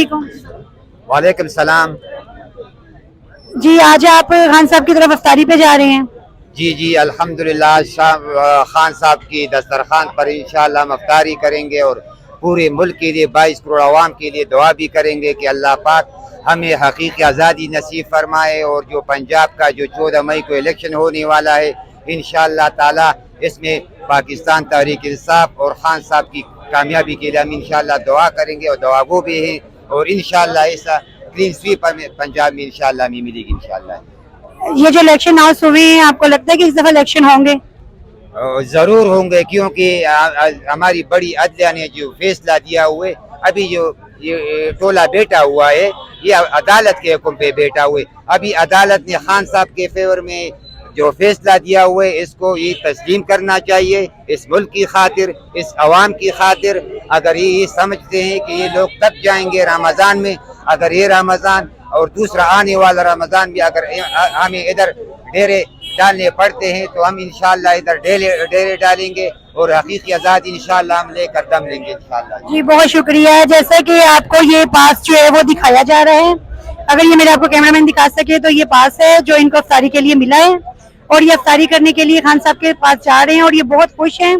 वालेकुम सलाम। जी, आज आप खान साहब की तरफ अफ्तारी पे जा रहे हैं। जी जी अल्हम्दुलिल्लाह खान साहब की दस्तरखान पर इंशाअल्लाह हम अफ्तारी करेंगे और पूरे मुल्क के लिए 22 करोड़ आवाम के लिए दुआ भी करेंगे कि अल्लाह पाक हमें हकीकी आज़ादी नसीब फरमाए। और जो पंजाब का जो 14 मई को इलेक्शन होने वाला है इंशाअल्लाह ताला इसमें पाकिस्तान तहरीक इंसाफ और खान साहब की कामयाबी के लिए हम इंशाअल्लाह दुआ करेंगे और दुआ गो भी हैं। और इंशाअल्लाह ऐसा क्लीन स्वीप हमें पंजाब में इंशाअल्लाह हमें मिलेगी इंशाअल्लाह। ये जो इलेक्शन हाउस हुए हैं, आपको लगता है कि इस दफा इलेक्शन होंगे? ज़रूर होंगे, क्योंकि हमारी बड़ी अदलिया ने जो फैसला दिया हुए, अभी जो ये टोला बैठा हुआ है ये अदालत के हुक्म पे बैठा हुए। अभी अदालत ने खान साहब के फेवर में जो फैसला दिया हुआ है इसको ये तस्लीम करना चाहिए, इस मुल्क की खातिर, इस अवाम की खातिर। अगर ये समझते हैं कि ये लोग तब जाएंगे रमज़ान में, अगर ये रमज़ान और दूसरा आने वाला रमज़ान भी अगर हमें इधर डेरे डालने पड़ते हैं तो हम इंशाअल्लाह इधर डेरे डालेंगे और हकीकी आज़ादी इंशाअल्लाह हम लेकर दम लेंगे इंशाअल्लाह। जी, बहुत शुक्रिया। जैसे कि आपको ये पास जो है वो दिखाया जा रहा है, अगर ये मेरे आपको कैमरामैन दिखा सके तो ये पास है जो इनको अफ्तारी के लिए मिला है और ये अफ्तारी करने के लिए खान साहब के पास जा रहे हैं और ये बहुत खुश हैं।